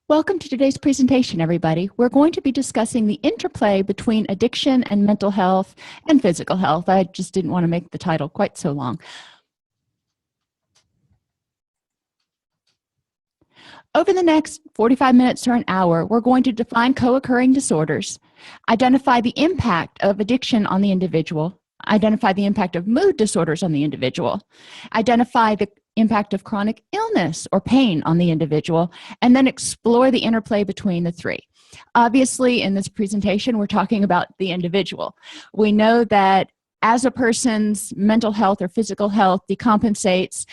Welcome to today's presentation, everybody. We're going to be discussing the interplay between addiction and mental health and physical health. I just didn't want to make the title quite so long. Over the next 45 minutes to an hour, we're going to define co-occurring disorders, identify the impact of addiction on the individual, identify the impact of mood disorders on the individual, identify the impact of chronic illness or pain on the individual, and then explore the interplay between the three. Obviously, in this presentation, we're talking about the individual. We know that as a person's mental health or physical health decompensates,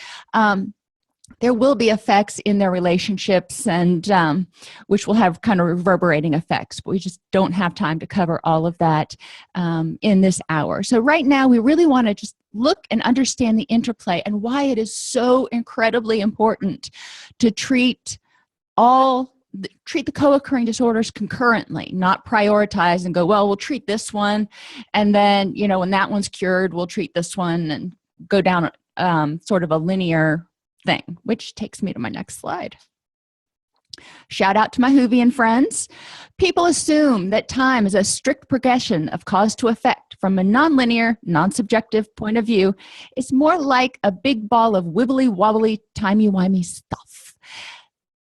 there will be effects in their relationships and which will have kind of reverberating effects, but we just don't have time to cover all of that in this hour. So right now we really want to just look and understand the interplay and why it is so incredibly important to treat the co-occurring disorders concurrently, not prioritize and go, well, we'll treat this one, and then, when that one's cured, we'll treat this one, and go down sort of a linear thing, which takes me to my next slide. Shout out to my Whovian friends. People assume that time is a strict progression of cause to effect. From a nonlinear, non-subjective point of view, it's more like a big ball of wibbly-wobbly, timey-wimey stuff.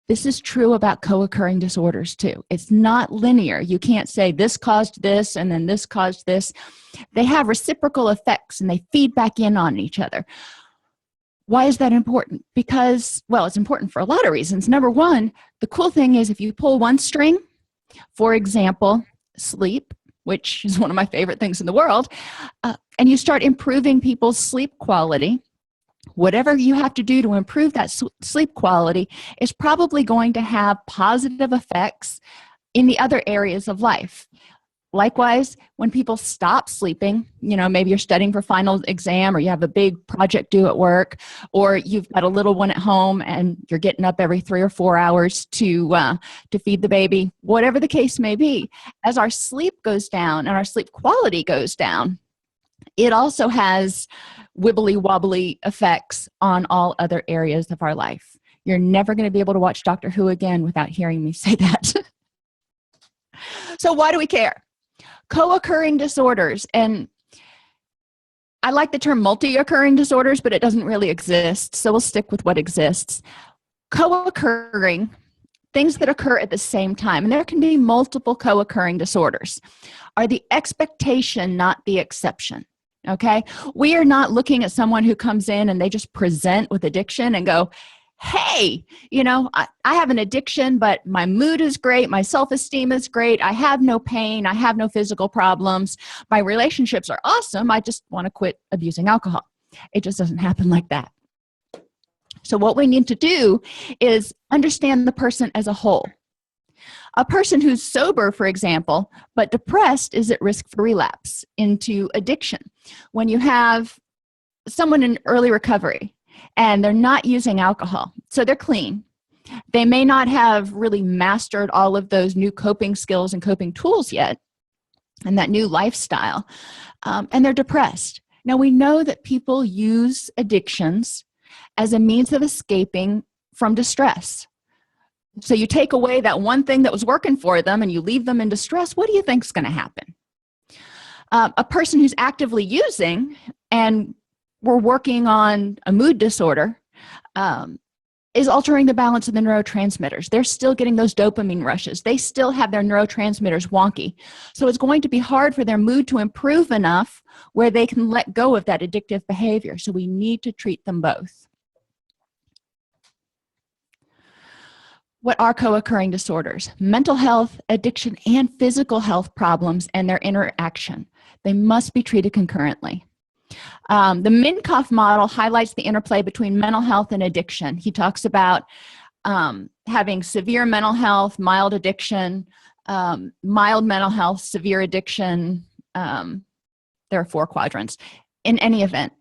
This is true about co-occurring disorders too. It's not linear. You can't say this caused this and then this caused this. They have reciprocal effects and they feed back in on each other. Why is that important? Because, well, it's important for a lot of reasons. Number one, the cool thing is if you pull one string, for example, sleep, which is one of my favorite things in the world, and you start improving people's sleep quality, whatever you have to do to improve that sleep quality is probably going to have positive effects in the other areas of life. Likewise, when people stop sleeping, maybe you're studying for final exam or you have a big project due at work, or you've got a little one at home and you're getting up every 3 or 4 hours to feed the baby, whatever the case may be, as our sleep goes down and our sleep quality goes down, it also has wibbly-wobbly effects on all other areas of our life. You're never going to be able to watch Doctor Who again without hearing me say that. So why do we care? Co-occurring disorders, and I like the term multi-occurring disorders, but it doesn't really exist, so we'll stick with what exists. Co-occurring, things that occur at the same time, and there can be multiple co-occurring disorders, are the expectation, not the exception. Okay? We are not looking at someone who comes in and they just present with addiction and go, hey, I have an addiction, but my mood is great. My self-esteem is great. I have no pain. I have no physical problems. My relationships are awesome. I just want to quit abusing alcohol. It just doesn't happen like that. So what we need to do is understand the person as a whole. A person who's sober, for example, but depressed is at risk for relapse into addiction. When you have someone in early recovery, and they're not using alcohol, so they're clean. They may not have really mastered all of those new coping skills and coping tools yet, and that new lifestyle, and they're depressed. Now, we know that people use addictions as a means of escaping from distress. So you take away that one thing that was working for them and you leave them in distress, what do you think is going to happen? A person who's actively using, and we're working on a mood disorder, is altering the balance of the neurotransmitters. They're still getting those dopamine rushes. They still have their neurotransmitters wonky. So it's going to be hard for their mood to improve enough where they can let go of that addictive behavior. So we need to treat them both. What are co-occurring disorders? Mental health, addiction, and physical health problems and their interaction. They must be treated concurrently. The Minkoff model highlights the interplay between mental health and addiction. He talks about having severe mental health, mild addiction, mild mental health, severe addiction. There are 4 quadrants. In any event,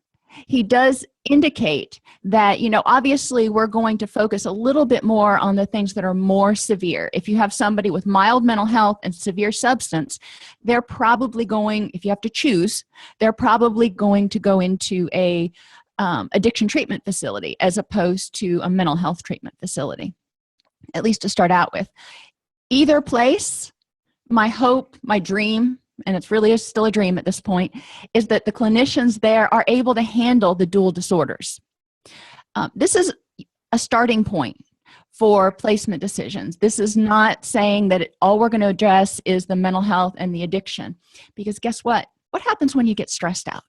he does indicate that, obviously we're going to focus a little bit more on the things that are more severe. If you have somebody with mild mental health and severe substance, they're probably going, if you have to choose, they're probably going to go into a addiction treatment facility as opposed to a mental health treatment facility. at least to start out with. Either place, my hope, my dream, and it's really still a dream at this point, is that the clinicians there are able to handle the dual disorders. This is a starting point for placement decisions. This is not saying that all we're going to address is the mental health and the addiction, because guess what? What happens when you get stressed out?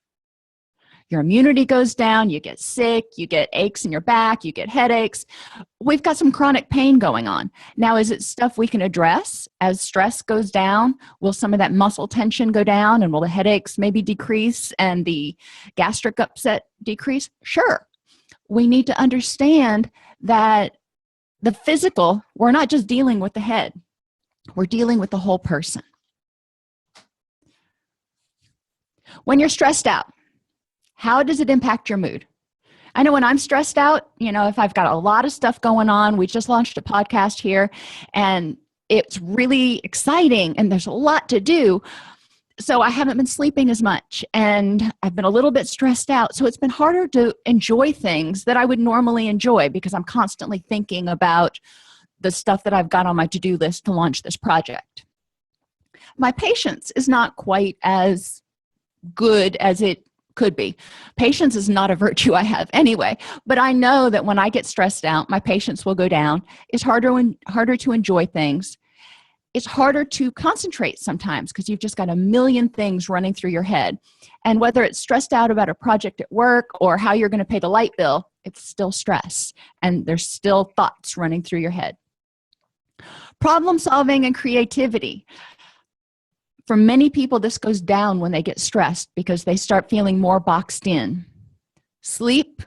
Your immunity goes down, you get sick, you get aches in your back, you get headaches. We've got some chronic pain going on. Now, is it stuff we can address as stress goes down? Will some of that muscle tension go down, and will the headaches maybe decrease and the gastric upset decrease? Sure. We need to understand that the physical, we're not just dealing with the head, we're dealing with the whole person. When you're stressed out, how does it impact your mood? I know when I'm stressed out, if I've got a lot of stuff going on, we just launched a podcast here, and it's really exciting, and there's a lot to do. So I haven't been sleeping as much, and I've been a little bit stressed out. So it's been harder to enjoy things that I would normally enjoy because I'm constantly thinking about the stuff that I've got on my to-do list to launch this project. My patience is not quite as good as it could be. Patience is not a virtue I have anyway, but I know that when I get stressed out, my patience will go down. It's harder to enjoy things. It's harder to concentrate sometimes because you've just got a million things running through your head. And whether it's stressed out about a project at work or how you're going to pay the light bill, it's still stress, and there's still thoughts running through your head. Problem solving and creativity. For many people, this goes down when they get stressed because they start feeling more boxed in. Sleep,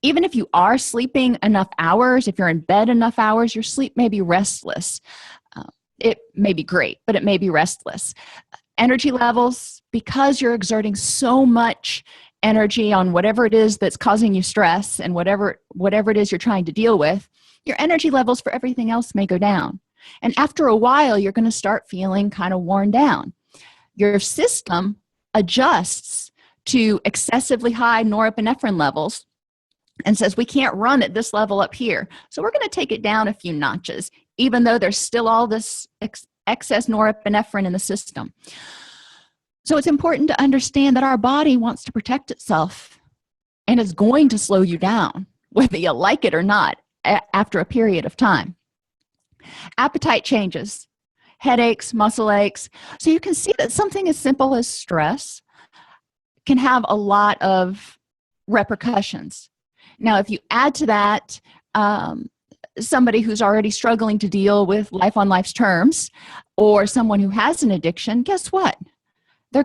even if you are sleeping enough hours, if you're in bed enough hours, your sleep may be restless. It may be great, but it may be restless. Energy levels, because you're exerting so much energy on whatever it is that's causing you stress and whatever it is you're trying to deal with, your energy levels for everything else may go down. And after a while, you're going to start feeling kind of worn down. Your system adjusts to excessively high norepinephrine levels and says, we can't run at this level up here. So we're going to take it down a few notches, even though there's still all this excess norepinephrine in the system. So it's important to understand that our body wants to protect itself and is going to slow you down, whether you like it or not, after a period of time. Appetite changes, headaches, muscle aches. So you can see that something as simple as stress can have a lot of repercussions. Now, if you add to that somebody who's already struggling to deal with life on life's terms, or someone who has an addiction, guess what? They're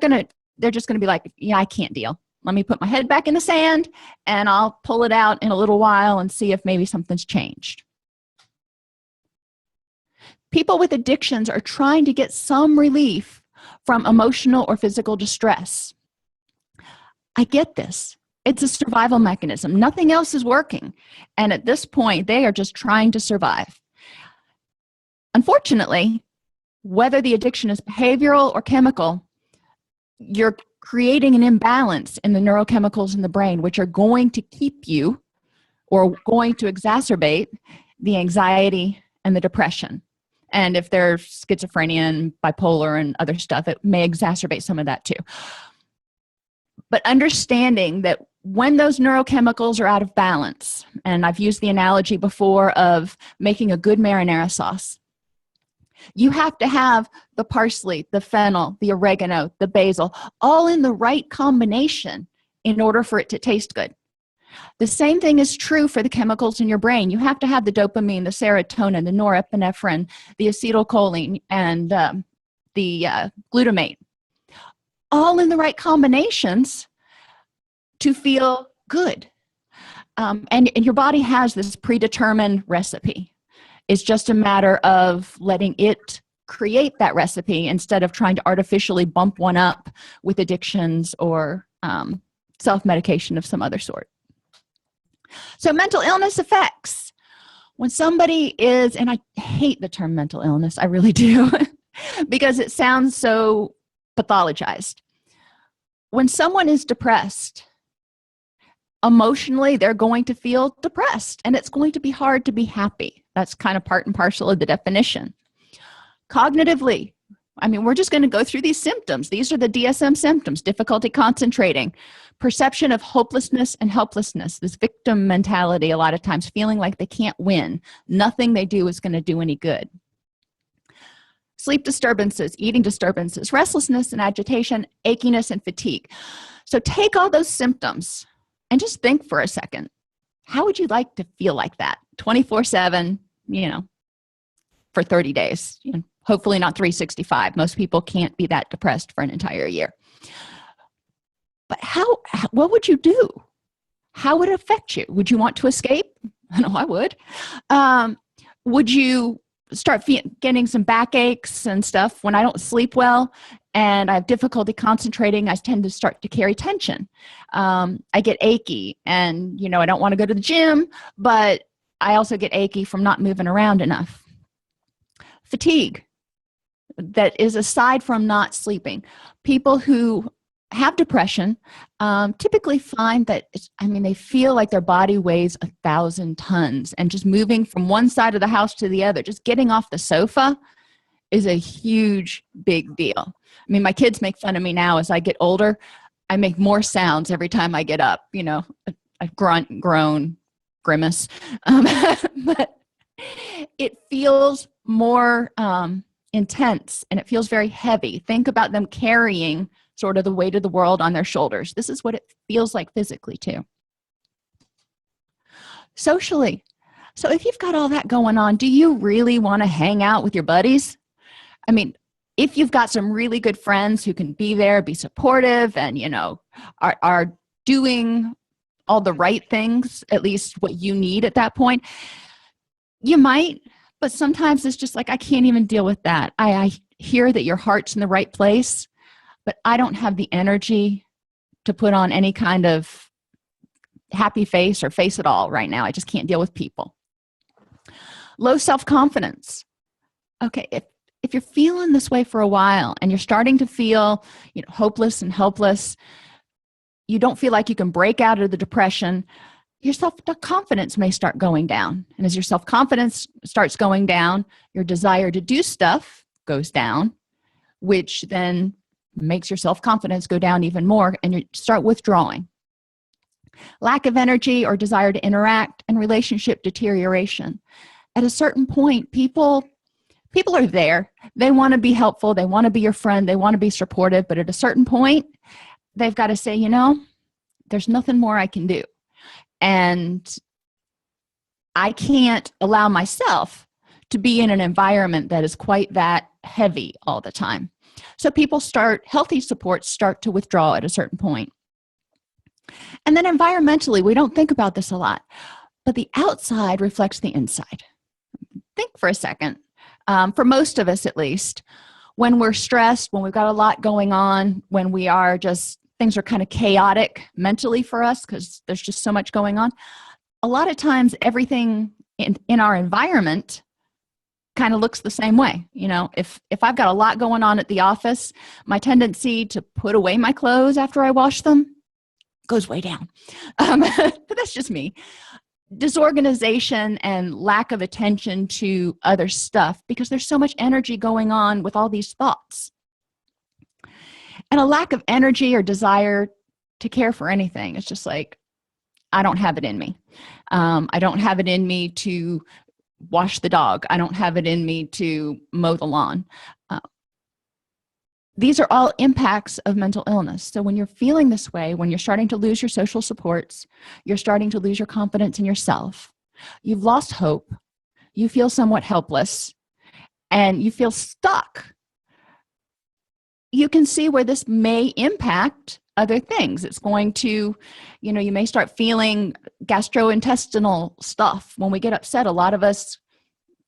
just going to be like, yeah, I can't deal. Let me put my head back in the sand, and I'll pull it out in a little while and see if maybe something's changed. People with addictions are trying to get some relief from emotional or physical distress. I get this. It's a survival mechanism. Nothing else is working. And at this point, they are just trying to survive. Unfortunately, whether the addiction is behavioral or chemical, you're creating an imbalance in the neurochemicals in the brain, which are going to keep you or going to exacerbate the anxiety and the depression. And if there's schizophrenia and bipolar and other stuff, it may exacerbate some of that too. But understanding that when those neurochemicals are out of balance, and I've used the analogy before of making a good marinara sauce, you have to have the parsley, the fennel, the oregano, the basil, all in the right combination in order for it to taste good. The same thing is true for the chemicals in your brain. You have to have the dopamine, the serotonin, the norepinephrine, the acetylcholine, and the glutamate, all in the right combinations to feel good. And your body has this predetermined recipe. It's just a matter of letting it create that recipe instead of trying to artificially bump one up with addictions or self-medication of some other sort. So mental illness effects. When somebody is, and I hate the term mental illness, I really do, because it sounds so pathologized. When someone is depressed, Emotionally, they're going to feel depressed, and it's going to be hard to be happy. That's kind of part and parcel of the definition. Cognitively, I mean, we're just going to go through these symptoms. These are the DSM symptoms: difficulty concentrating, perception of hopelessness and helplessness, this victim mentality, a lot of times feeling like they can't win. Nothing they do is going to do any good. Sleep disturbances, eating disturbances, restlessness and agitation, achiness and fatigue. So take all those symptoms and just think for a second. How would you like to feel like that 24/7, for 30 days? Hopefully not 365. Most people can't be that depressed for an entire year. But what would you do? How would it affect you? Would you want to escape? I know I would. Would you start getting some backaches and stuff? When I don't sleep well and I have difficulty concentrating, I tend to start to carry tension. I get achy, and I don't want to go to the gym, but I also get achy from not moving around enough. Fatigue, that is aside from not sleeping. People who have depression typically find that they feel like their body weighs 1,000 tons, and just moving from one side of the house to the other, just getting off the sofa, is a huge, big deal. My kids make fun of me now. As I get older, I make more sounds every time I get up. I grunt, groan, grimace. But it feels more intense, and it feels very heavy. Think about them carrying sort of the weight of the world on their shoulders. This is what it feels like physically too. Socially, so if you've got all that going on, do you really want to hang out with your buddies? If you've got some really good friends who can be there, be supportive, and are doing all the right things, at least what you need at that point, you might. But sometimes it's just like, I can't even deal with that. I hear that your heart's in the right place, but I don't have the energy to put on any kind of happy face or face at all right now. I just can't deal with people. Low self-confidence. Okay, if you're feeling this way for a while and you're starting to feel hopeless and helpless, you don't feel like you can break out of the depression, your self-confidence may start going down. And as your self-confidence starts going down, your desire to do stuff goes down, which then makes your self-confidence go down even more, and you start withdrawing. Lack of energy or desire to interact, and relationship deterioration. At a certain point, people are there. They want to be helpful. They want to be your friend. They want to be supportive. But at a certain point, they've got to say, there's nothing more I can do. And I can't allow myself to be in an environment that is quite that heavy all the time. So healthy supports start to withdraw at a certain point. And then environmentally, we don't think about this a lot, but the outside reflects the inside. Think for a second. For most of us, at least, when we're stressed, when we've got a lot going on, when things are kind of chaotic mentally for us because there's just so much going on, a lot of times everything in our environment kind of looks the same way. If I've got a lot going on at the office, my tendency to put away my clothes after I wash them goes way down. But that's just me. Disorganization and lack of attention to other stuff, because there's so much energy going on with all these thoughts. And a lack of energy or desire to care for anything. It's just like, I don't have it in me. I don't have it in me to wash the dog. I don't have it in me to mow the lawn. These are all impacts of mental illness. So when you're feeling this way, when you're starting to lose your social supports, you're starting to lose your confidence in yourself, you've lost hope, you feel somewhat helpless, and you feel stuck, you can see where this may impact other things. It's going to, you may start feeling gastrointestinal stuff. When we get upset, a lot of us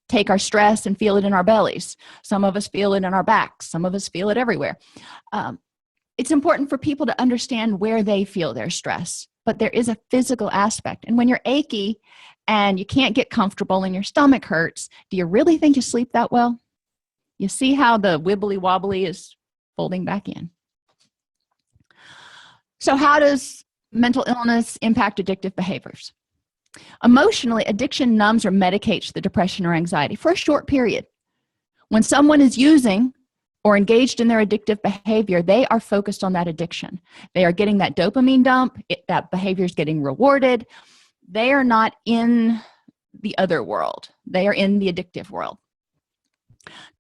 take our stress and feel it in our bellies. Some of us feel it in our backs. Some of us feel it everywhere. It's important for people to understand where they feel their stress, but there is a physical aspect. And when you're achy and you can't get comfortable and your stomach hurts, do you really think you sleep that well? You see how the wibbly wobbly is folding back in. So how does mental illness impact addictive behaviors? Emotionally, addiction numbs or medicates the depression or anxiety for a short period. When someone is using or engaged in their addictive behavior, they are focused on that addiction. They are getting that dopamine dump, that behavior is getting rewarded. They are not in the other world. They are in the addictive world.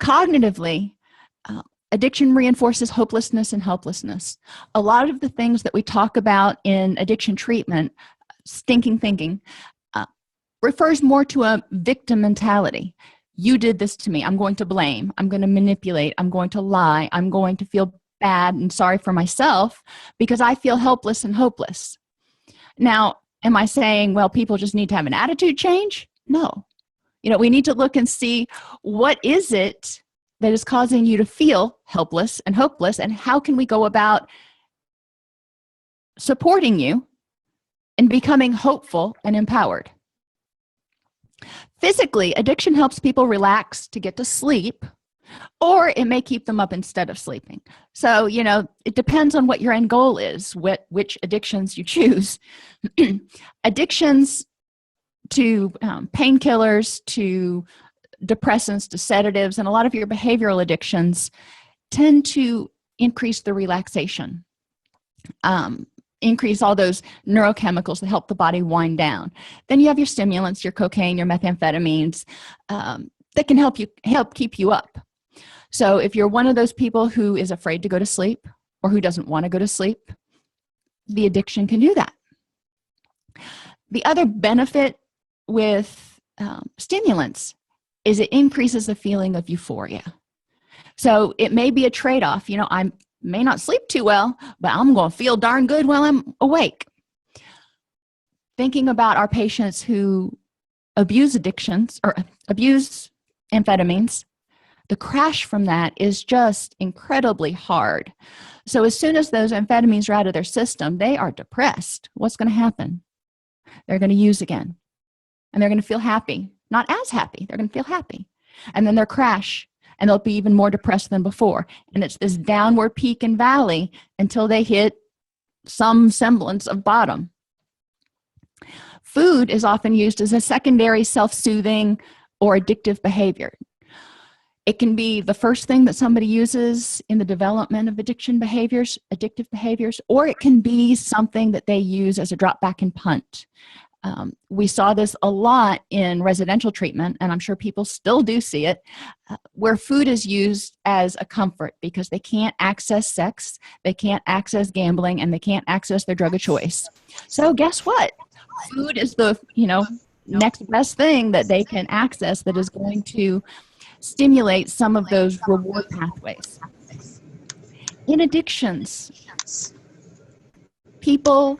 Cognitively, addiction reinforces hopelessness and helplessness. A lot of the things that we talk about in addiction treatment, stinking thinking, refers more to a victim mentality. You did this to me. I'm going to blame. I'm going to manipulate. I'm going to lie. I'm going to feel bad and sorry for myself because I feel helpless and hopeless. Now, am I saying, well, people just need to have an attitude change? No. We need to look and see what is it that is causing you to feel helpless and hopeless, and how can we go about supporting you and becoming hopeful and empowered. Physically, addiction helps people relax to get to sleep, or it may keep them up instead of sleeping. So, it depends on what your end goal is, which addictions you choose. Addictions to painkillers, to depressants, to sedatives, and a lot of your behavioral addictions tend to increase the relaxation, increase all those neurochemicals that help the body wind down. Then you have your stimulants, your cocaine, your methamphetamines, that can help keep you up. So if you're one of those people who is afraid to go to sleep or who doesn't want to go to sleep, the addiction can do that. The other benefit with stimulants is it increases the feeling of euphoria. So it may be a trade-off. I may not sleep too well, but I'm going to feel darn good while I'm awake. Thinking about our patients who abuse addictions or abuse amphetamines, the crash from that is just incredibly hard. So as soon as those amphetamines are out of their system, they are depressed. What's going to happen? They're going to use again. And they're going to feel happy. Not as happy. They're going to feel happy. And then they'll crash. And they'll be even more depressed than before. And it's this downward peak and valley until they hit some semblance of bottom. Food is often used as a secondary self-soothing or addictive behavior. It can be the first thing that somebody uses in the development of addictive behaviors, or it can be something that they use as a drop back and punt. We saw this a lot in residential treatment, and I'm sure people still do see it, where food is used as a comfort because they can't access sex, they can't access gambling, and they can't access their drug of choice. So guess what? Food is the next best thing that they can access that is going to stimulate some of those reward pathways. In addictions, people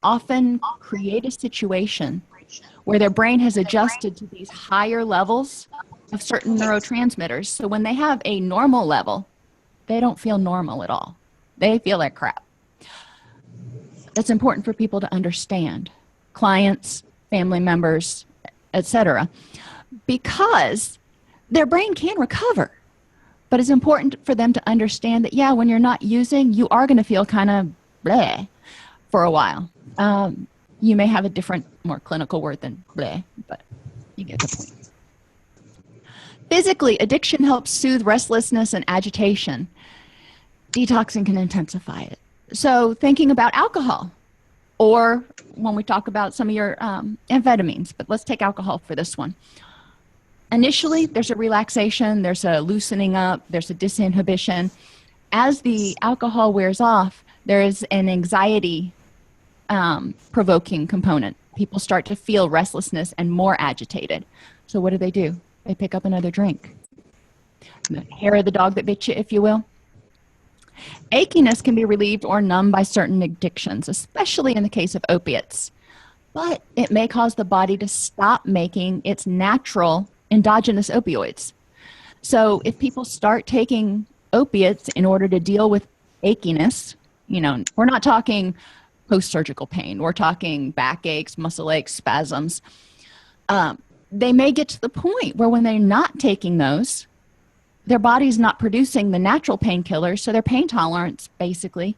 often create a situation where their brain has adjusted to these higher levels of certain neurotransmitters. So when they have a normal level, they don't feel normal at all. They feel like crap. That's important for people to understand, clients, family members, etc., because their brain can recover. But it's important for them to understand that, when you're not using, you are going to feel kind of bleh for a while. You may have a different, more clinical word than bleh, but you get the point. Physically, addiction helps soothe restlessness and agitation. Detoxing can intensify it. So thinking about alcohol, or when we talk about some of your amphetamines, but let's take alcohol for this one. Initially, there's a relaxation, there's a loosening up, there's a disinhibition. As the alcohol wears off, there is an anxiety provoking component. People start to feel restlessness and more agitated. So what do? They pick up another drink. The hair of the dog that bit you, if you will. Achiness can be relieved or numbed by certain addictions, especially in the case of opiates. But it may cause the body to stop making its natural endogenous opioids. So if people start taking opiates in order to deal with achiness, we're not talking post-surgical pain, we're talking backaches, muscle aches, spasms. They may get to the point where when they're not taking those, their body's not producing the natural painkillers, so their pain tolerance basically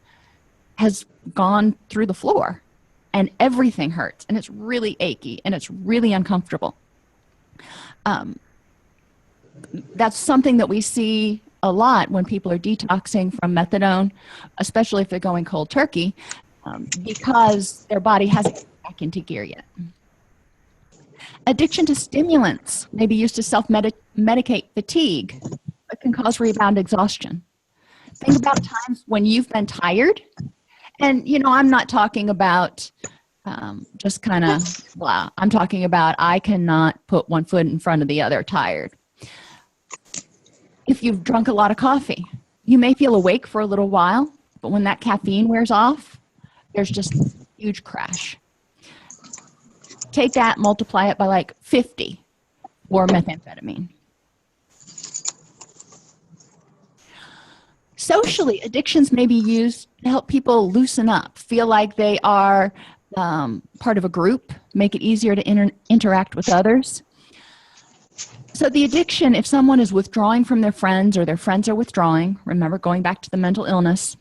has gone through the floor and everything hurts and it's really achy and it's really uncomfortable. That's something that we see a lot when people are detoxing from methadone, especially if they're going cold turkey, because their body hasn't gotten back into gear yet. Addiction to stimulants may be used to self-medicate fatigue, but can cause rebound exhaustion. Think about times when you've been tired, and I'm not talking about just kind of blah. I'm talking about I cannot put one foot in front of the other tired. If you've drunk a lot of coffee, you may feel awake for a little while, but when that caffeine wears off, there's just a huge crash. Take that, multiply it by like 50 for methamphetamine. Socially, addictions may be used to help people loosen up, feel like they are part of a group, make it easier to interact with others. So the addiction, if someone is withdrawing from their friends or their friends are withdrawing, remember going back to the mental illness,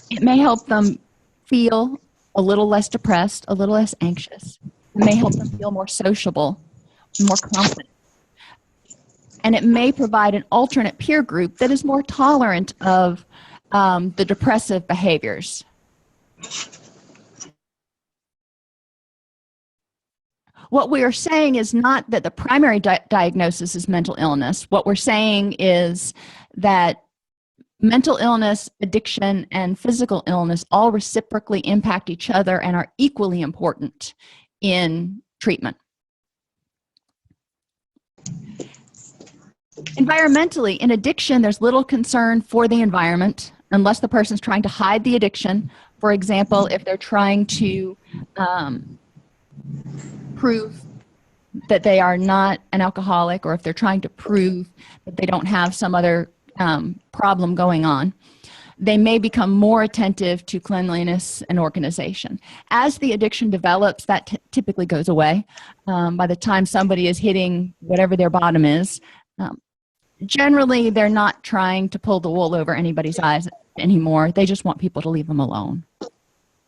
it may help them feel a little less depressed, a little less anxious. It may help them feel more sociable, more confident. And it may provide an alternate peer group that is more tolerant of the depressive behaviors. What we are saying is not that the primary diagnosis is mental illness. What we're saying is that mental illness, addiction, and physical illness all reciprocally impact each other and are equally important in treatment. Environmentally, in addiction, there's little concern for the environment unless the person's trying to hide the addiction. For example, if they're trying to prove that they are not an alcoholic, or if they're trying to prove that they don't have some other problem going on, they may become more attentive to cleanliness and organization. As the addiction develops, that typically goes away. By the time somebody is hitting whatever their bottom is, generally they're not trying to pull the wool over anybody's eyes anymore. They just want people to leave them alone.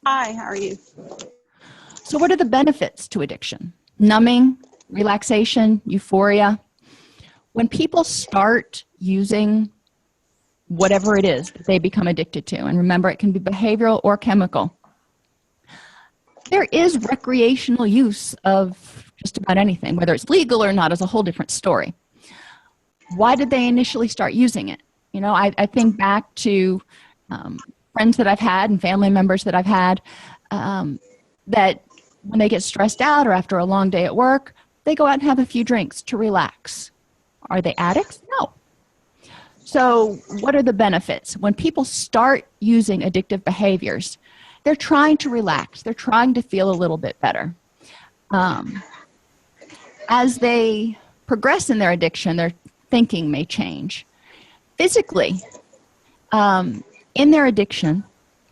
Hi, how are you? So what are the benefits to addiction? Numbing, relaxation, euphoria. When people start using whatever it is that they become addicted to, and remember, it can be behavioral or chemical, there is recreational use of just about anything. Whether it's legal or not is a whole different story. Why did they initially start using it? I think back to friends that I've had and family members that I've had that when they get stressed out or after a long day at work, they go out and have a few drinks to relax. Are they addicts? No. So what are the benefits? When people start using addictive behaviors, they're trying to relax. They're trying to feel a little bit better. As they progress in their addiction, their thinking may change. Physically, in their addiction,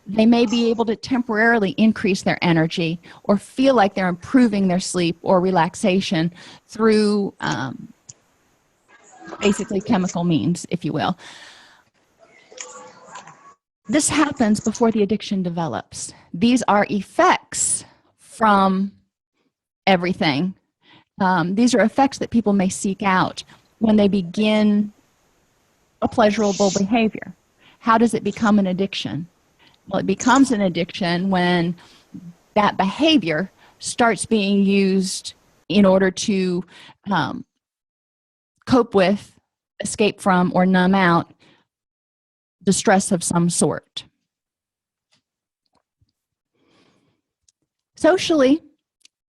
they may be able to temporarily increase their energy or feel like they're improving their sleep or relaxation through basically chemical means, if you will. This happens before the addiction develops. These are effects from everything. These are effects that people may seek out when they begin a pleasurable behavior. How does it become an addiction? Well, it becomes an addiction when that behavior starts being used in order to cope with, escape from, or numb out distress of some sort. Socially,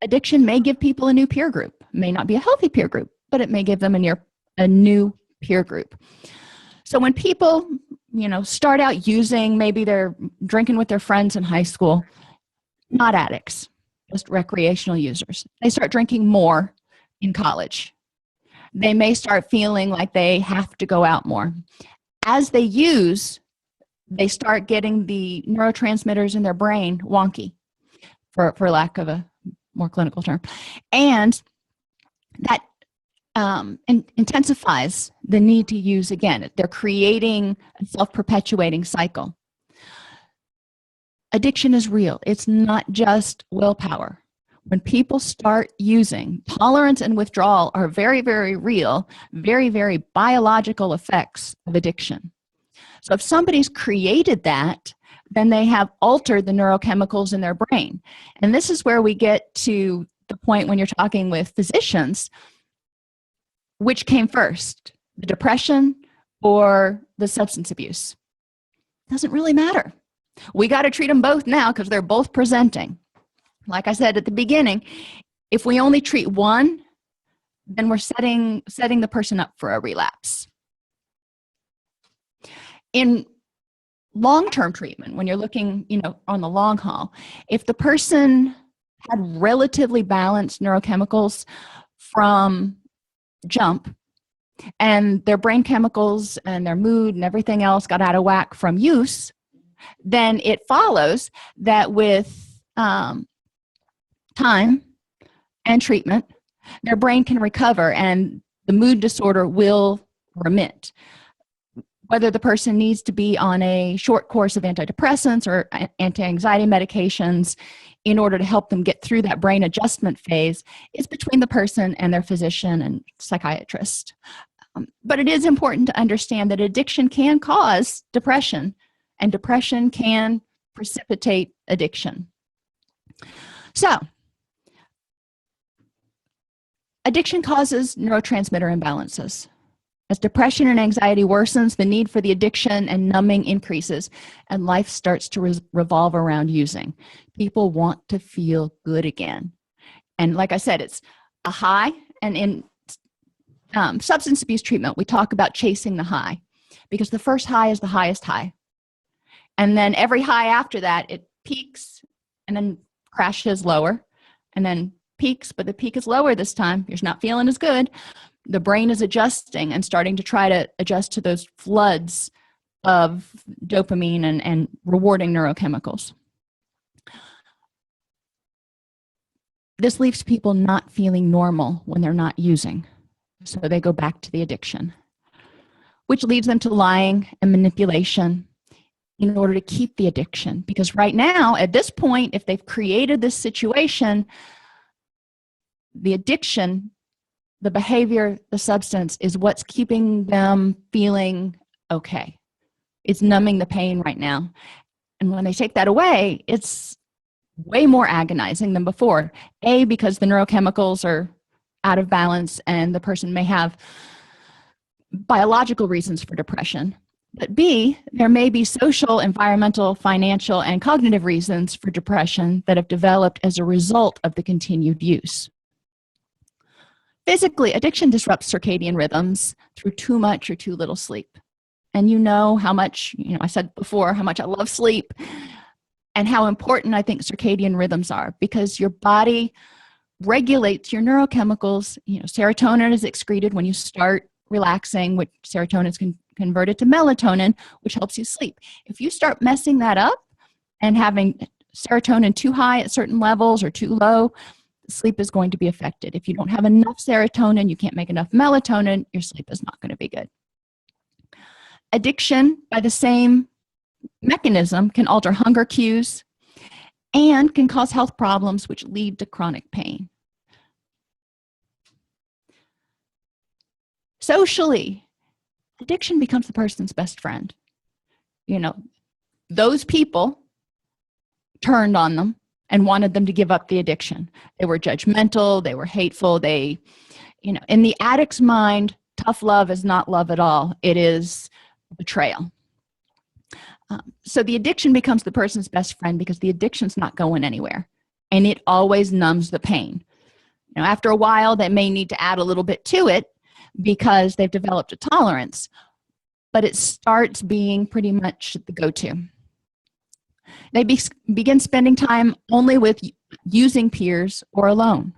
addiction may give people a new peer group. It may not be a healthy peer group, but it may give them a new peer group. So when people start out using, maybe they're drinking with their friends in high school, not addicts, just recreational users. They start drinking more in college. They may start feeling like they have to go out more. As they use, they start getting the neurotransmitters in their brain wonky, for lack of a more clinical term. And that intensifies the need to use again. They're creating a self-perpetuating cycle. Addiction is real. It's not just willpower. When people start using, tolerance and withdrawal are very, very real, very, very biological effects of addiction. So if somebody's created that, then they have altered the neurochemicals in their brain. And this is where we get to the point when you're talking with physicians, which came first, the depression or the substance abuse? Doesn't really matter. We got to treat them both now because they're both presenting. Like I said at the beginning, if we only treat one, then we're setting the person up for a relapse. In long-term treatment, when you're looking, on the long haul, if the person had relatively balanced neurochemicals from jump, and their brain chemicals and their mood and everything else got out of whack from use, then it follows that with time and treatment, their brain can recover and the mood disorder will remit. Whether the person needs to be on a short course of antidepressants or anti-anxiety medications in order to help them get through that brain adjustment phase is between the person and their physician and psychiatrist. But it is important to understand that addiction can cause depression, and depression can precipitate addiction. So, addiction causes neurotransmitter imbalances. As depression and anxiety worsens, the need for the addiction and numbing increases, and life starts to revolve around using. People want to feel good again. And like I said, it's a high, and in substance abuse treatment, we talk about chasing the high, because the first high is the highest high. And then every high after that, it peaks and then crashes lower, and then peaks, but the peak is lower this time. You're not feeling as good. The brain is adjusting and starting to try to adjust to those floods of dopamine and rewarding neurochemicals. This leaves people not feeling normal when they're not using. So they go back to the addiction, which leads them to lying and manipulation in order to keep the addiction. Because right now, at this point, if they've created this situation, the addiction, the behavior, the substance is what's keeping them feeling okay. It's numbing the pain right now. And when they take that away, it's way more agonizing than before. A, because the neurochemicals are out of balance and the person may have biological reasons for depression. But B, there may be social, environmental, financial, and cognitive reasons for depression that have developed as a result of the continued use. Physically, addiction disrupts circadian rhythms through too much or too little sleep. And you know how much, I said before, how much I love sleep and how important I think circadian rhythms are, because your body regulates your neurochemicals. Serotonin is excreted when you start relaxing, which serotonin is converted to melatonin, which helps you sleep. If you start messing that up and having serotonin too high at certain levels or too low, sleep is going to be affected. If you don't have enough serotonin, you can't make enough melatonin, your sleep is not going to be good. Addiction, by the same mechanism, can alter hunger cues and can cause health problems which lead to chronic pain. Socially, addiction becomes the person's best friend. Those people turned on them and wanted them to give up the addiction. They were judgmental, they were hateful, in the addict's mind, tough love is not love at all. It is betrayal. So the addiction becomes the person's best friend because the addiction's not going anywhere, and it always numbs the pain. After a while, they may need to add a little bit to it because they've developed a tolerance, but it starts being pretty much the go-to. They begin spending time only with using peers or alone,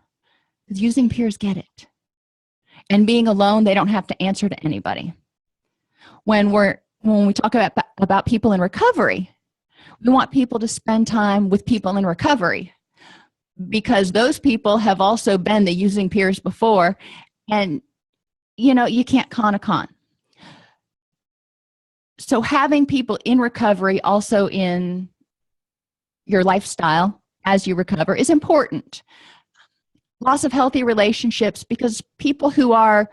because using peers get it. And being alone, they don't have to answer to anybody. When we talk about people in recovery, we want people to spend time with people in recovery, because those people have also been the using peers before, and you can't con a con. So having people in recovery, also in your lifestyle as you recover is important. Loss of healthy relationships, because people who are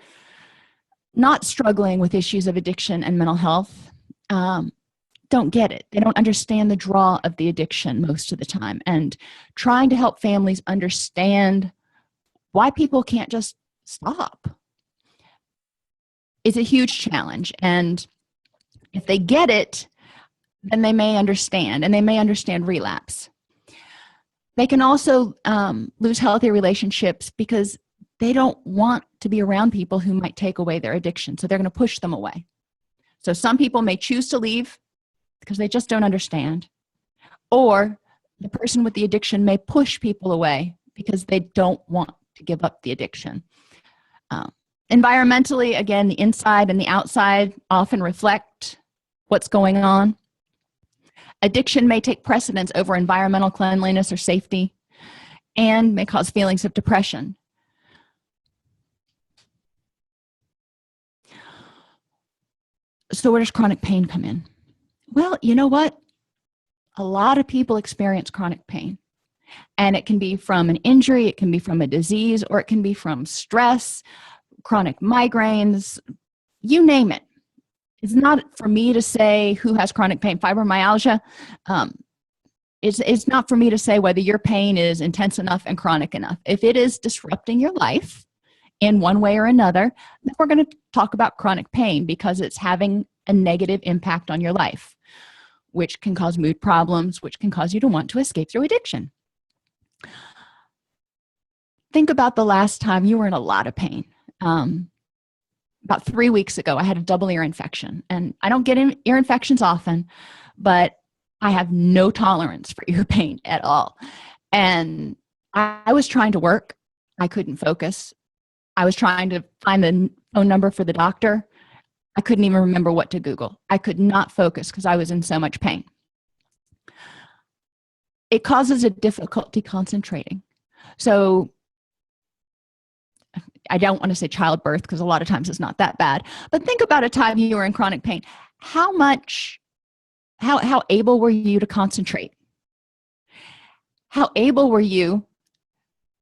not struggling with issues of addiction and mental health don't get it. They don't understand the draw of the addiction most of the time. And trying to help families understand why people can't just stop is a huge challenge. And if they get it, then they may understand, and they may understand relapse. They can also lose healthy relationships because they don't want to be around people who might take away their addiction, so they're going to push them away. So some people may choose to leave because they just don't understand, or the person with the addiction may push people away because they don't want to give up the addiction. Environmentally, again, the inside and the outside often reflect what's going on. Addiction may take precedence over environmental cleanliness or safety, and may cause feelings of depression. So where does chronic pain come in? Well, you know what? A lot of people experience chronic pain, and it can be from an injury, it can be from a disease, or it can be from stress, chronic migraines, you name it. It's not for me to say who has chronic pain. Fibromyalgia, it's not for me to say whether your pain is intense enough and chronic enough. If it is disrupting your life in one way or another, then we're going to talk about chronic pain, because it's having a negative impact on your life, which can cause mood problems, which can cause you to want to escape through addiction. Think about the last time you were in a lot of pain. About 3 weeks ago, I had a double ear infection, and I don't get ear infections often, but I have no tolerance for ear pain at all. And I was trying to work. I couldn't focus. I was trying to find the phone number for the doctor. I couldn't even remember what to Google. I could not focus because I was in so much pain. It causes a difficulty concentrating. So I don't want to say childbirth, because a lot of times it's not that bad, but think about a time you were in chronic pain. How able were you to concentrate? How able were you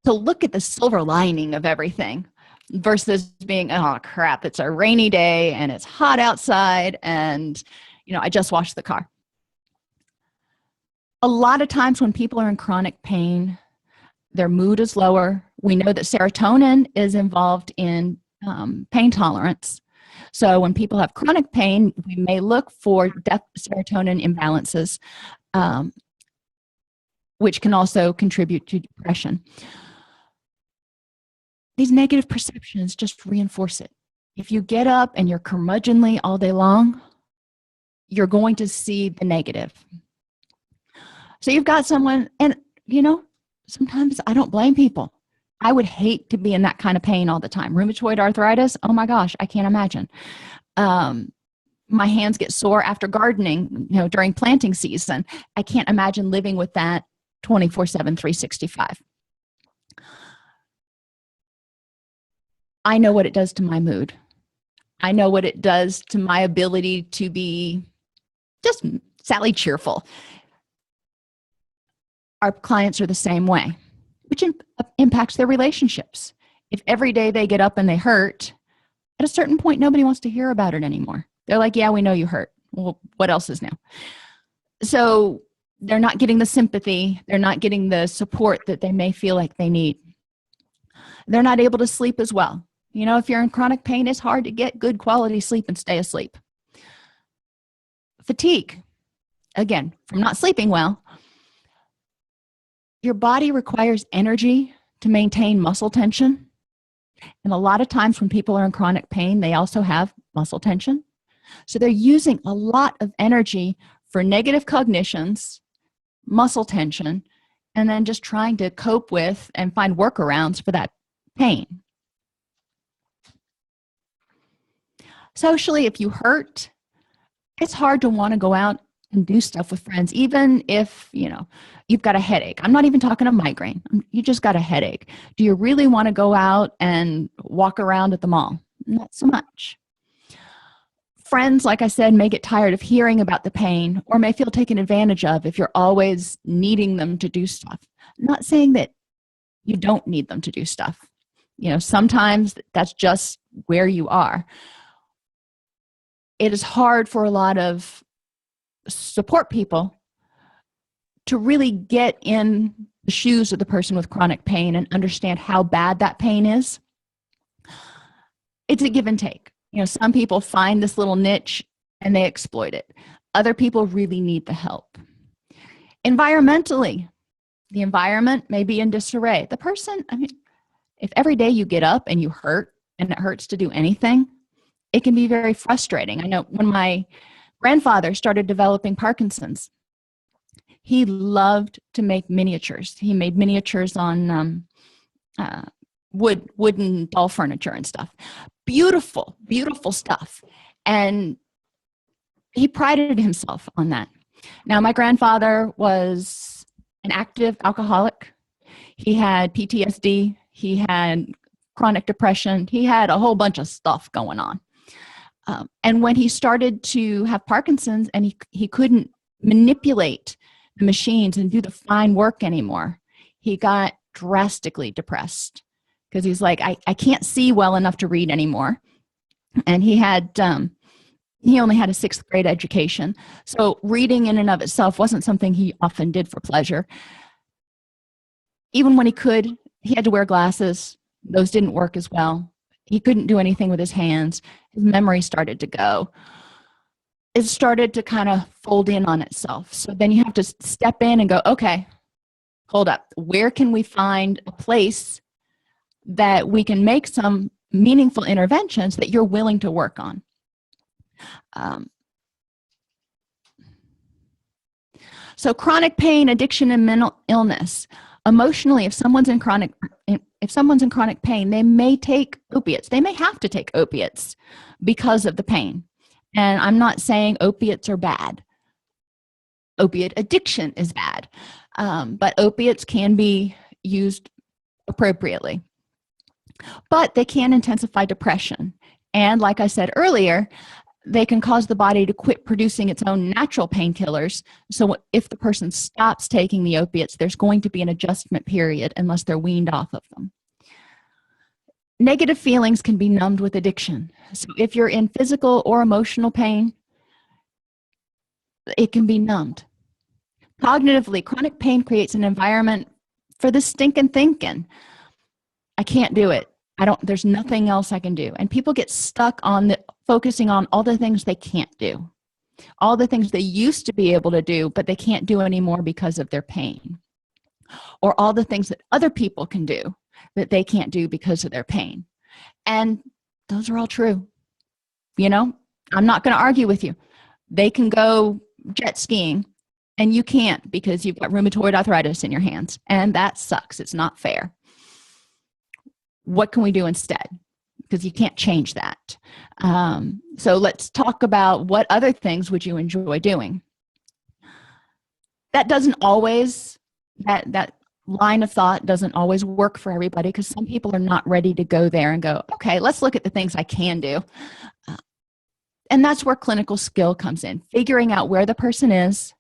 to look at the silver lining of everything versus being, oh crap, it's a rainy day and it's hot outside and, I just washed the car. A lot of times when people are in chronic pain, their mood is lower. We know that serotonin is involved in pain tolerance. So when people have chronic pain, we may look for serotonin imbalances, which can also contribute to depression. These negative perceptions just reinforce it. If you get up and you're curmudgeonly all day long, you're going to see the negative. So you've got someone, and sometimes I don't blame people. I would hate to be in that kind of pain all the time. Rheumatoid arthritis, oh my gosh, I can't imagine. My hands get sore after gardening, during planting season. I can't imagine living with that 24/7, 365. I know what it does to my mood. I know what it does to my ability to be just Sally cheerful. Our clients are the same way, which impacts their relationships. If every day they get up and they hurt, at a certain point, nobody wants to hear about it anymore. They're like, yeah, we know you hurt. Well, what else is new? So they're not getting the sympathy. They're not getting the support that they may feel like they need. They're not able to sleep as well. If you're in chronic pain, it's hard to get good quality sleep and stay asleep. Fatigue, again, from not sleeping well. Your body requires energy to maintain muscle tension. And a lot of times when people are in chronic pain, they also have muscle tension. So they're using a lot of energy for negative cognitions, muscle tension, and then just trying to cope with and find workarounds for that pain. Socially, if you hurt, it's hard to want to go out and do stuff with friends, even if, you've got a headache. I'm not even talking a migraine. You just got a headache. Do you really want to go out and walk around at the mall? Not so much. Friends, like I said, may get tired of hearing about the pain or may feel taken advantage of if you're always needing them to do stuff. I'm not saying that you don't need them to do stuff. Sometimes that's just where you are. It is hard for a lot of support people to really get in the shoes of the person with chronic pain and understand how bad that pain is. It's a give and take. Some people find this little niche and they exploit it. Other people really need the help. Environmentally, the environment may be in disarray. The person, if every day you get up and you hurt and it hurts to do anything, it can be very frustrating. I know when my grandfather started developing Parkinson's, he loved to make miniatures. He made miniatures on wooden doll furniture and stuff. Beautiful, beautiful stuff. And he prided himself on that. Now, my grandfather was an active alcoholic. He had PTSD. He had chronic depression. He had a whole bunch of stuff going on. And when he started to have Parkinson's and he couldn't manipulate the machines and do the fine work anymore, he got drastically depressed because he's like, I can't see well enough to read anymore. And he only had a 6th grade education. So reading in and of itself wasn't something he often did for pleasure. Even when he could, he had to wear glasses. Those didn't work as well. He couldn't do anything with his hands. His memory started to go. It started to kind of fold in on itself. So then you have to step in and go, okay, hold up. Where can we find a place that we can make some meaningful interventions that you're willing to work on? So chronic pain, addiction, and mental illness. Emotionally, if someone's in chronic pain, they may take opiates. They may have to take opiates because of the pain. And I'm not saying opiates are bad. Opiate addiction is bad. But opiates can be used appropriately. But they can intensify depression. And like I said earlier, they can cause the body to quit producing its own natural painkillers. So if the person stops taking the opiates, there's going to be an adjustment period unless they're weaned off of them. Negative feelings can be numbed with addiction. So if you're in physical or emotional pain, it can be numbed. Cognitively, chronic pain creates an environment for this stinking thinking. I can't do it. There's nothing else I can do. And people get stuck on focusing on all the things they can't do, all the things they used to be able to do, but they can't do anymore because of their pain, or all the things that other people can do that they can't do because of their pain. And those are all true. I'm not going to argue with you. They can go jet skiing and you can't because you've got rheumatoid arthritis in your hands. And that sucks. It's not fair. What can we do instead? Because you can't change that. So let's talk about what other things would you enjoy doing. That doesn't always, that line of thought doesn't always work for everybody because some people are not ready to go there and go, okay, let's look at the things I can do. And that's where clinical skill comes in, figuring out where the person is,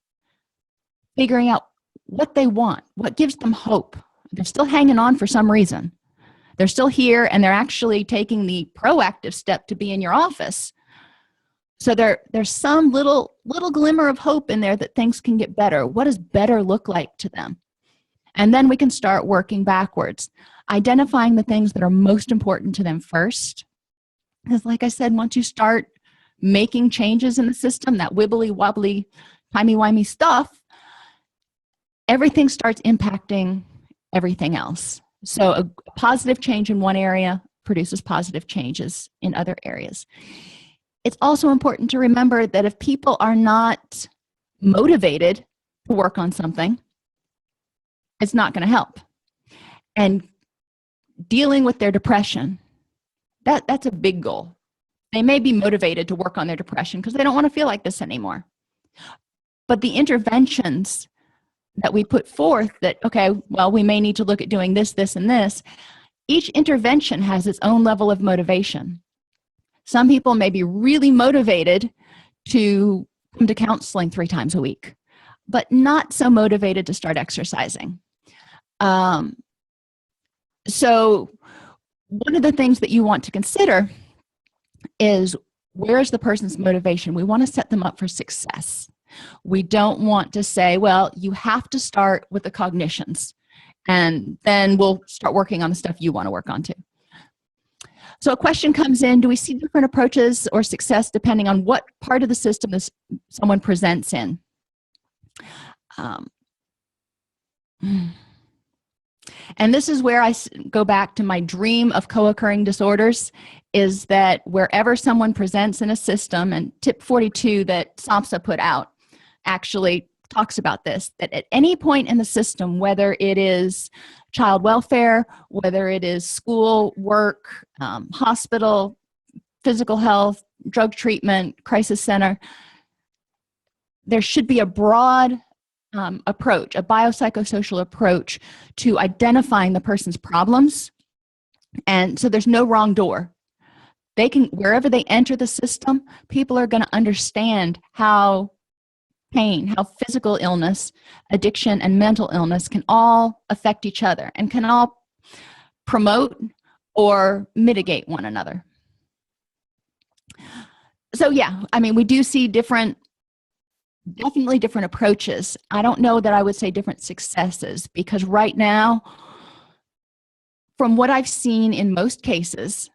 figuring out what they want, what gives them hope. They're still hanging on for some reason. They're still here and they're actually taking the proactive step to be in your office. So there's some little glimmer of hope in there that things can get better. What does better look like to them? And then we can start working backwards, identifying the things that are most important to them first. Because like I said, once you start making changes in the system, that wibbly wobbly, timey-wimey stuff, everything starts impacting everything else. So a positive change in one area produces positive changes in other areas. It's also important to remember that if people are not motivated to work on something, it's not going to help. And dealing with their depression, that's a big goal. They may be motivated to work on their depression because they don't want to feel like this anymore. But the interventions that we put forth that, okay, well, we may need to look at doing this, this, and this, each intervention has its own level of motivation. Some people may be really motivated to come to counseling 3 times a week, but not so motivated to start exercising. So one of the things that you want to consider is, where's the person's motivation? We want to set them up for success. We don't want to say, well, you have to start with the cognitions, and then we'll start working on the stuff you want to work on too. So a question comes in, do we see different approaches or success depending on what part of the system someone presents in? And this is where I go back to my dream of co-occurring disorders, is that wherever someone presents in a system, and tip 42 that SAMHSA put out actually talks about this, that at any point in the system, whether it is child welfare, whether it is school, work, hospital, physical health, drug treatment, crisis center, there should be a broad approach, a biopsychosocial approach to identifying the person's problems. And so there's no wrong door. They can, wherever they enter the system, people are going to understand how pain, how physical illness, addiction, and mental illness can all affect each other and can all promote or mitigate one another. So yeah, I mean, we do see definitely different approaches. I don't know that I would say different successes, because right now, from what I've seen in most cases,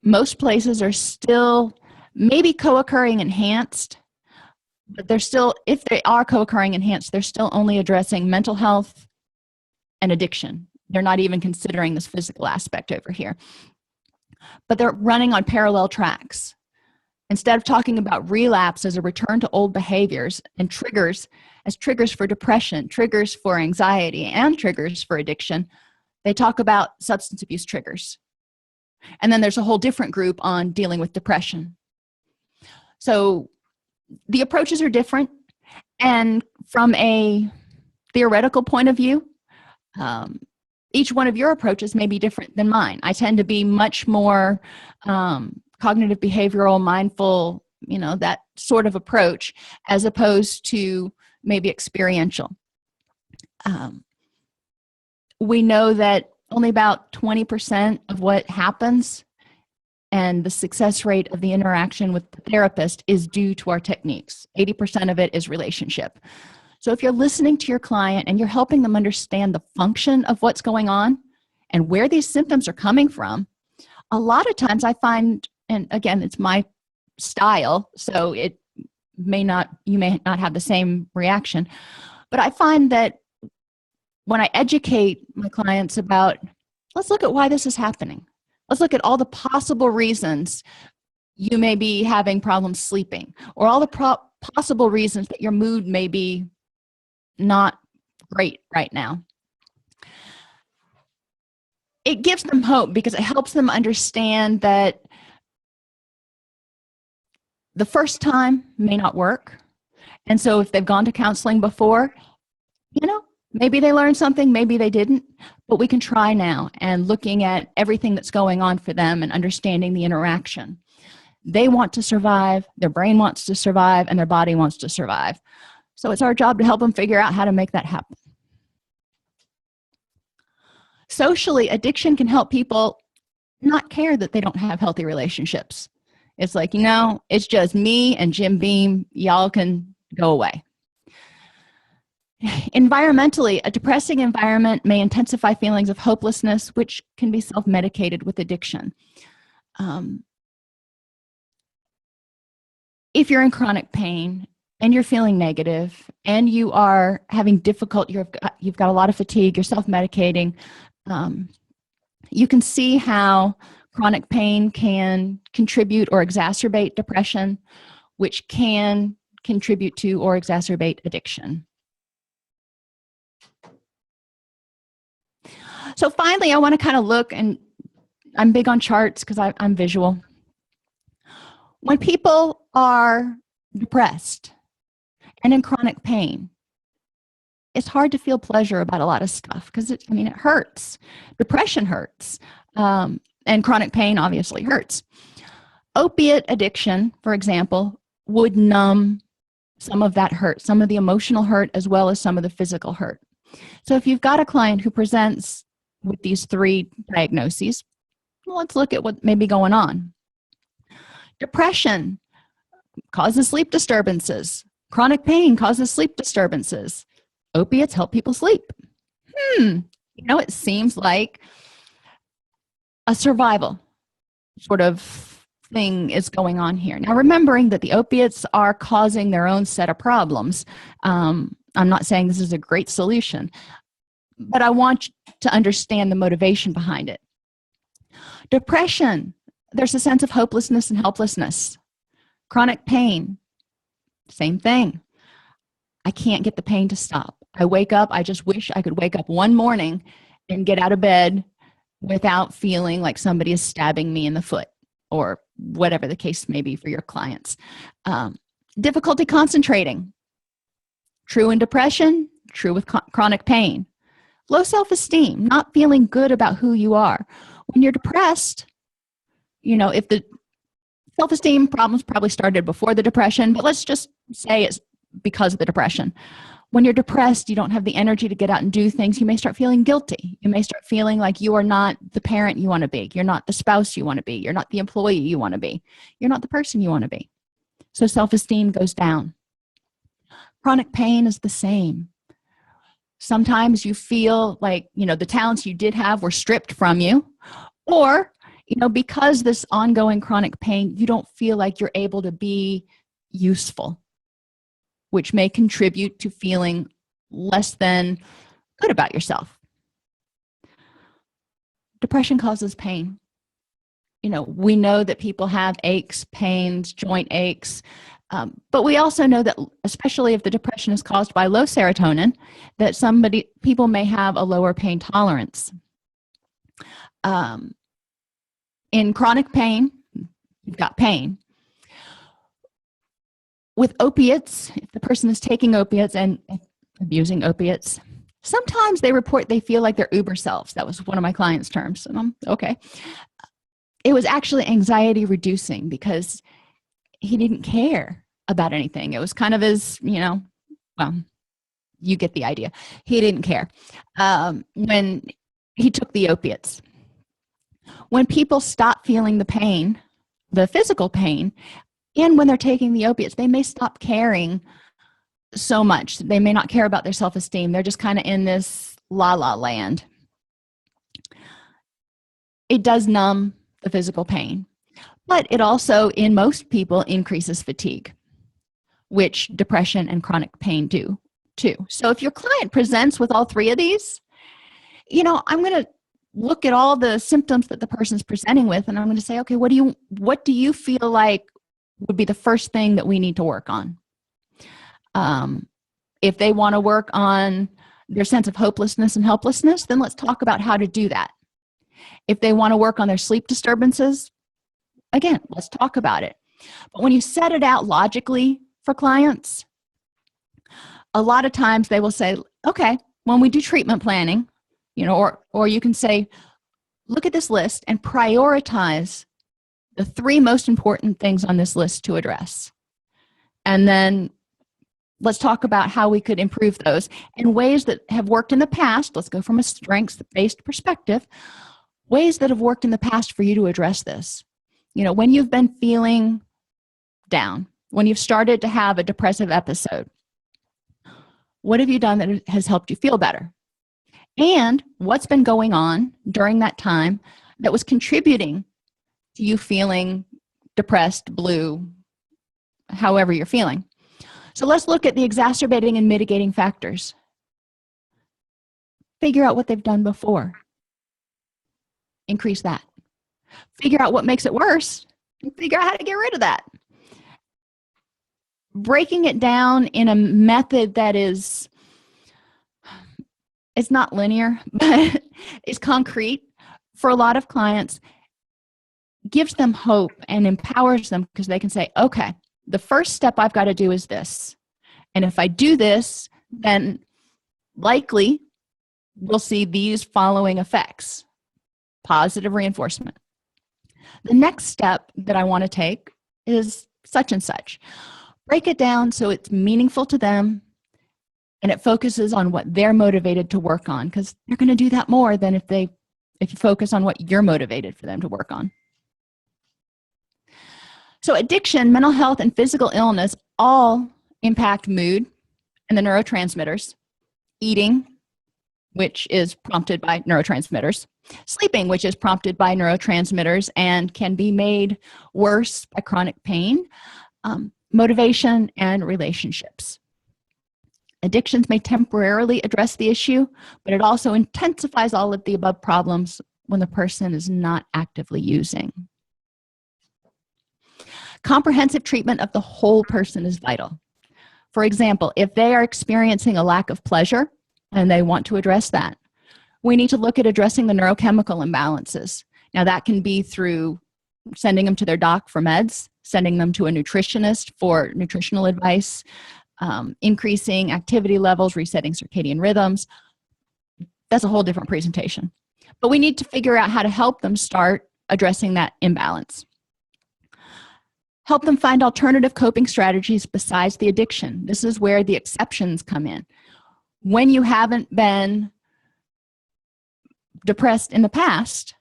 most places are still maybe co-occurring enhanced, but they're still, if they are co-occurring enhanced, they're still only addressing mental health and addiction. They're not even considering this physical aspect over here. But they're running on parallel tracks. Instead of talking about relapse as a return to old behaviors and triggers as triggers for depression, triggers for anxiety, and triggers for addiction, they talk about substance abuse triggers. And then there's a whole different group on dealing with depression. So the approaches are different. And from a theoretical point of view, each one of your approaches may be different than mine. I tend to be much more cognitive behavioral, mindful, that sort of approach, as opposed to maybe experiential. We know that only about 20% of what happens and the success rate of the interaction with the therapist is due to our techniques. 80% of it is relationship. So if you're listening to your client and you're helping them understand the function of what's going on and where these symptoms are coming from, a lot of times I find, and again, it's my style, so you may not have the same reaction, but I find that when I educate my clients about, let's look at why this is happening. Let's look at all the possible reasons you may be having problems sleeping, or all the possible reasons that your mood may be not great right now. It gives them hope, because it helps them understand that the first time may not work. And so if they've gone to counseling before, maybe they learned something, maybe they didn't, but we can try now, and looking at everything that's going on for them and understanding the interaction. They want to survive, their brain wants to survive, and their body wants to survive. So it's our job to help them figure out how to make that happen. Socially, addiction can help people not care that they don't have healthy relationships. It's like, it's just me and Jim Beam. Y'all can go away. Environmentally, a depressing environment may intensify feelings of hopelessness, which can be self-medicated with addiction. If you're in chronic pain and you're feeling negative and you are having difficulty, you've got a lot of fatigue, you're self-medicating, you can see how chronic pain can contribute or exacerbate depression, which can contribute to or exacerbate addiction. So finally, I want to kind of look, and I'm big on charts because I'm visual. When people are depressed and in chronic pain, it's hard to feel pleasure about a lot of stuff because it hurts. Depression hurts, and chronic pain obviously hurts. Opiate addiction, for example, would numb some of that hurt, some of the emotional hurt, as well as some of the physical hurt. So if you've got a client who presents with these three diagnoses, well, let's look at what may be going on. Depression causes sleep disturbances. Chronic pain causes sleep disturbances. Opiates help people sleep. It seems like a survival sort of thing is going on here. Now, remembering that the opiates are causing their own set of problems, I'm not saying this is a great solution, but I want you to understand the motivation behind it. Depression, there's a sense of hopelessness and helplessness. Chronic pain, same thing. I can't get the pain to stop. I wake up, I just wish I could wake up one morning and get out of bed without feeling like somebody is stabbing me in the foot, or whatever the case may be for your clients. Difficulty concentrating. True in depression, true with chronic pain. Low self-esteem, not feeling good about who you are. When you're depressed, if the self-esteem problems probably started before the depression, but let's just say it's because of the depression. When you're depressed, you don't have the energy to get out and do things. You may start feeling guilty. You may start feeling like you are not the parent you want to be. You're not the spouse you want to be. You're not the employee you want to be. You're not the person you want to be. So self-esteem goes down. Chronic pain is the same. Sometimes you feel like, the talents you did have were stripped from you, or, because this ongoing chronic pain, you don't feel like you're able to be useful, which may contribute to feeling less than good about yourself. Depression causes pain. We know that people have aches, pains, joint aches, but we also know that, especially if the depression is caused by low serotonin, that people may have a lower pain tolerance. In chronic pain, you've got pain. With opiates, if the person is taking opiates and abusing opiates, sometimes they report they feel like their uber selves. That was one of my clients' terms, and I'm okay. It was actually anxiety reducing because he didn't care about anything. It was kind of his, well, you get the idea. He didn't care when he took the opiates. When people stop feeling the pain, the physical pain, and when they're taking the opiates, they may stop caring so much. They may not care about their self-esteem. They're just kind of in this la-la land. It does numb the physical pain, but it also, in most people, increases fatigue, which depression and chronic pain do too. So if your client presents with all three of these, I'm going to look at all the symptoms that the person's presenting with, and I'm going to say, okay, what do you feel like would be the first thing that we need to work on? If they want to work on their sense of hopelessness and helplessness, then let's talk about how to do that. If they want to work on their sleep disturbances, again, let's talk about it. But when you set it out logically for clients, a lot of times they will say, okay, when we do treatment planning, or you can say, look at this list and prioritize the three most important things on this list to address. And then let's talk about how we could improve those in ways that have worked in the past. Let's go from a strengths-based perspective. Ways that have worked in the past for you to address this. When you've been feeling down, when you've started to have a depressive episode, what have you done that has helped you feel better? And what's been going on during that time that was contributing to you feeling depressed, blue, however you're feeling? So let's look at the exacerbating and mitigating factors. Figure out what they've done before. Increase that. Figure out what makes it worse and figure out how to get rid of that. Breaking it down in a method that is, it's not linear, but it's concrete for a lot of clients, gives them hope and empowers them because they can say, okay, the first step I've got to do is this. And if I do this, then likely we'll see these following effects. Positive reinforcement. The next step that I want to take is such and such. Break it down so it's meaningful to them and it focuses on what they're motivated to work on, because they're going to do that more than if you focus on what you're motivated for them to work on. So addiction, mental health, and physical illness all impact mood and the neurotransmitters. Eating, which is prompted by neurotransmitters. Sleeping, which is prompted by neurotransmitters and can be made worse by chronic pain. Motivation and relationships. Addictions may temporarily address the issue, but it also intensifies all of the above problems when the person is not actively using. Comprehensive treatment of the whole person is vital. For example, if they are experiencing a lack of pleasure and they want to address that, we need to look at addressing the neurochemical imbalances. Now, that can be through sending them to their doc for meds, sending them to a nutritionist for nutritional advice, increasing activity levels, resetting circadian rhythms. That's a whole different presentation. But we need to figure out how to help them start addressing that imbalance. Help them find alternative coping strategies besides the addiction. This is where the exceptions come in. When you haven't been depressed in the past,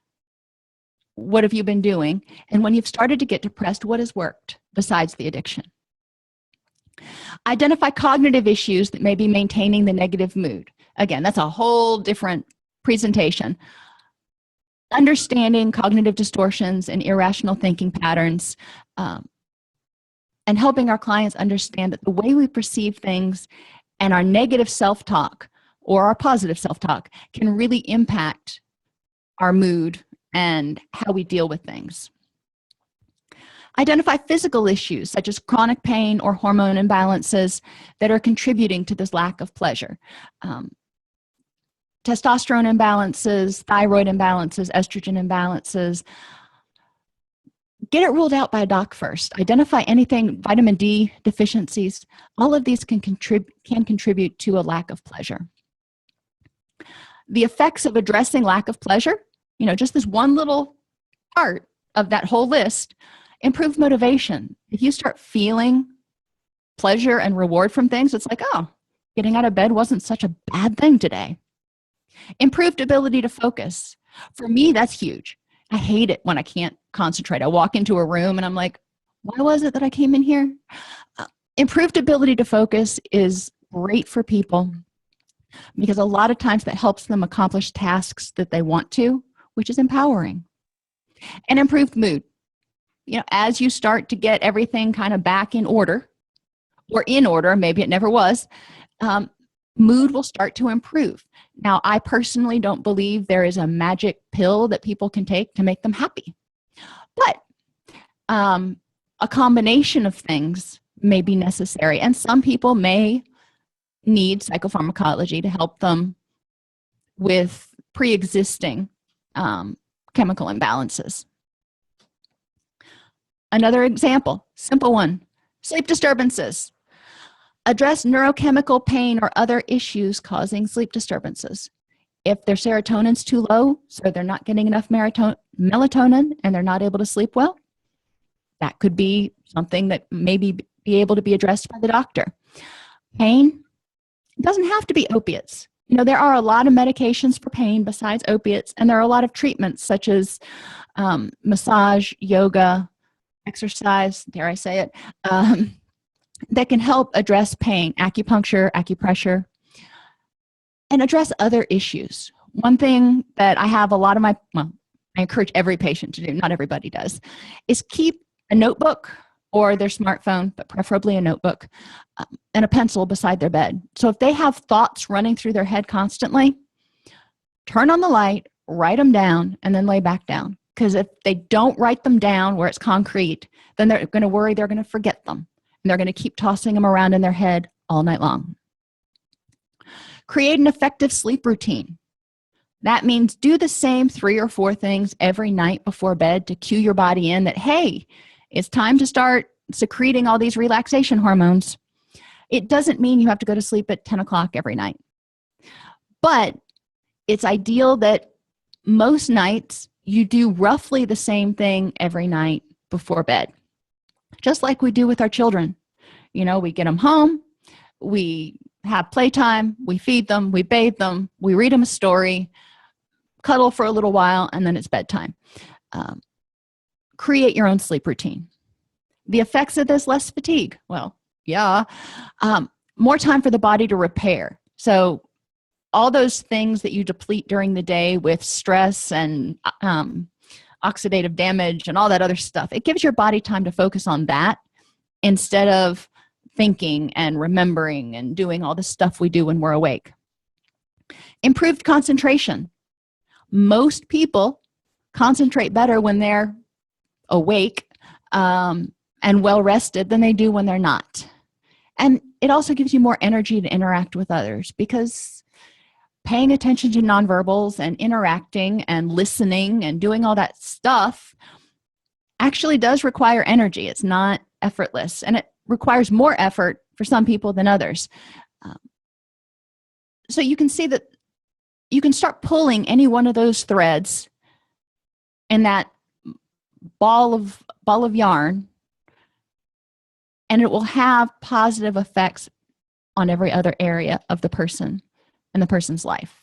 what have you been doing? And when you've started to get depressed, what has worked besides the addiction? Identify cognitive issues that may be maintaining the negative mood. Again, that's a whole different presentation. Understanding cognitive distortions and irrational thinking patterns, and helping our clients understand that the way we perceive things and our negative self-talk or our positive self-talk can really impact our mood and how we deal with things. Identify physical issues such as chronic pain or hormone imbalances that are contributing to this lack of pleasure. Testosterone imbalances, thyroid imbalances, estrogen imbalances. Get it ruled out by a doc first. Identify anything, vitamin D deficiencies. All of these can contribute to a lack of pleasure. The effects of addressing lack of pleasure, just this one little part of that whole list, improve motivation. If you start feeling pleasure and reward from things, it's like, oh, getting out of bed wasn't such a bad thing today. Improved ability to focus. For me, that's huge. I hate it when I can't concentrate. I walk into a room and I'm like, why was it that I came in here? Improved ability to focus is great for people because a lot of times that helps them accomplish tasks that they want to, which is empowering. And improved mood. As you start to get everything kind of back in order, or in order, maybe it never was, mood will start to improve. Now, I personally don't believe there is a magic pill that people can take to make them happy. But a combination of things may be necessary, and some people may need psychopharmacology to help them with pre-existing chemical imbalances. Another example, simple one, sleep disturbances. Address neurochemical pain or other issues causing sleep disturbances. If their serotonin's too low, so they're not getting enough melatonin and they're not able to sleep well, that could be something that maybe be able to be addressed by the doctor. Pain, it doesn't have to be opiates. There are a lot of medications for pain besides opiates, and there are a lot of treatments such as massage, yoga, exercise, dare I say it, that can help address pain, acupuncture, acupressure, and address other issues. One thing that I have a lot of I encourage every patient to do, not everybody does, is keep a notebook or their smartphone, but preferably a notebook, and a pencil beside their bed. So if they have thoughts running through their head constantly, turn on the light, write them down, and then lay back down. Because if they don't write them down where it's concrete, then they're going to worry they're going to forget them. And they're going to keep tossing them around in their head all night long. Create an effective sleep routine. That means do the same 3 or 4 things every night before bed to cue your body in that, hey, it's time to start secreting all these relaxation hormones. It doesn't mean you have to go to sleep at 10 o'clock every night. But it's ideal that most nights you do roughly the same thing every night before bed, just like we do with our children. We get them home, we have playtime, we feed them, we bathe them, we read them a story, cuddle for a little while, and then it's bedtime. Create your own sleep routine. The effects of this: less fatigue. Well, yeah. More time for the body to repair. So all those things that you deplete during the day with stress and oxidative damage and all that other stuff, it gives your body time to focus on that instead of thinking and remembering and doing all the stuff we do when we're awake. Improved concentration. Most people concentrate better when they're awake and well rested than they do when they're not. And it also gives you more energy to interact with others, because paying attention to nonverbals and interacting and listening and doing all that stuff actually does require energy. It's not effortless, and it requires more effort for some people than others. So you can see that you can start pulling any one of those threads in that ball of yarn, and it will have positive effects on every other area of the person and the person's life.